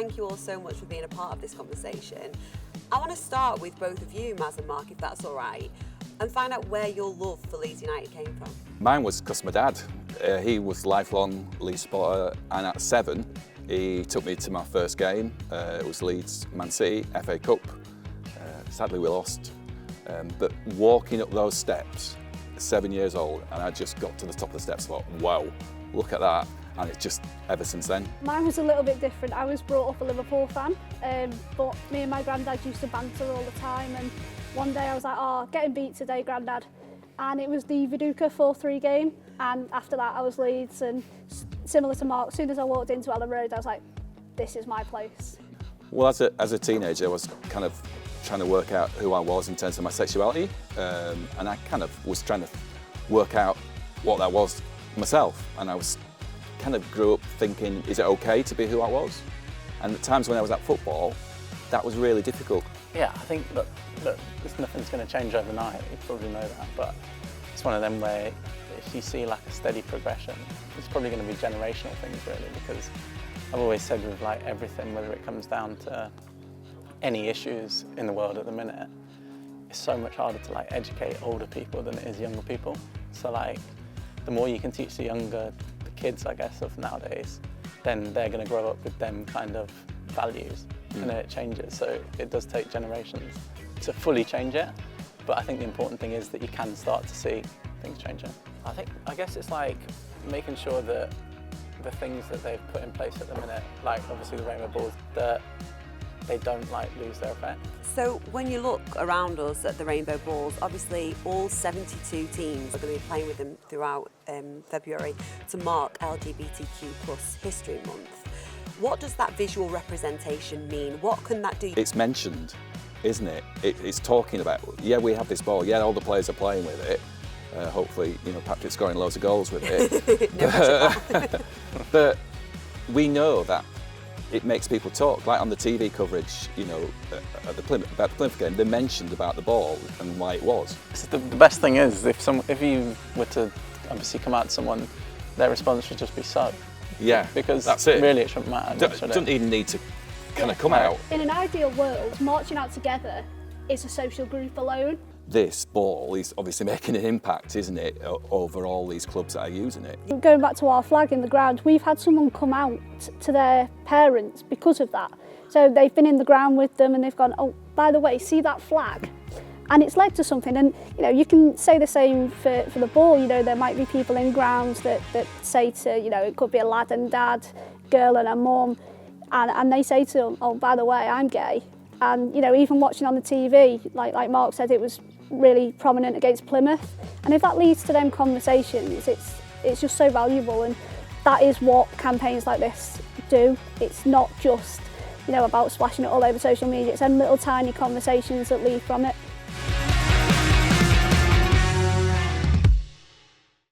thank you all so much for being a part of this conversation. I want to start with both of you, Maz and Mark, if that's all right, and find out where your love for Leeds United came from. Mine was because my dad, he was a lifelong Leeds supporter, and at 7, he took me to my first game. It was Leeds Man City, FA Cup. Sadly we lost, but walking up those steps, 7 years old, and I just got to the top of the steps and thought, wow, look at that. And it's just ever since then. Mine was a little bit different. I was brought up a Liverpool fan, but me and my granddad used to banter all the time, and one day I was like, oh, getting beat today, granddad. And it was the Viduka 4-3 game, and after that I was Leeds, and similar to Mark, as soon as I walked into Ellen Road I was like, this is my place. Well, as a teenager I was kind of trying to work out who I was in terms of my sexuality, and I kind of was trying to work out what that was myself, and I was kind of grew up thinking, is it okay to be who I was? And at times when I was at football, that was really difficult. Yeah, I think that nothing's going to change overnight, you probably know that, but it's one of them where if you see like a steady progression, it's probably going to be generational things really, because I've always said with like everything, whether it comes down to any issues in the world at the minute, it's so much harder to like educate older people than it is younger people. So like, the more you can teach the kids, I guess, of nowadays, then they're going to grow up with them kind of values, and then it changes. So it does take generations to fully change it, but I think the important thing is that you can start to see things changing. I guess it's like making sure that the things that they've put in place at the minute, like obviously the rainbow balls, that they don't like lose their effect. So when you look around us at the rainbow balls, obviously all 72 teams are going to be playing with them throughout February to mark LGBTQ+ History Month. What does that visual representation mean? What can that do? It's mentioned, isn't it? It's talking about, yeah, we have this ball, yeah, all the players are playing with it. Hopefully, you know, Patrick's scoring loads of goals with it. No pressure. But we know that it makes people talk. Like on the TV coverage, you know, at about the Plymouth game, they mentioned about the ball and why it was. The best thing is if you were to obviously come out to someone, their response should just be so. Yeah, because that's it. Really it shouldn't matter. Doesn't even need to kind of come out. In an ideal world, marching out together is a social group alone. This ball is obviously making an impact, isn't it, over all these clubs that are using it. Going back to our flag in the ground, we've had someone come out to their parents because of that. So they've been in the ground with them and they've gone, oh, by the way, see that flag? And it's led to something. And you know, you can say the same for the ball. You know, there might be people in grounds that say to, you know, it could be a lad and dad, girl and a mum, and they say to them, oh, by the way, I'm gay. And you know, even watching on the TV, like Mark said, it was really prominent against Plymouth. And if that leads to them conversations, it's just so valuable. And that is what campaigns like this do. It's not just, you know, about splashing it all over social media. It's them little tiny conversations that lead from it.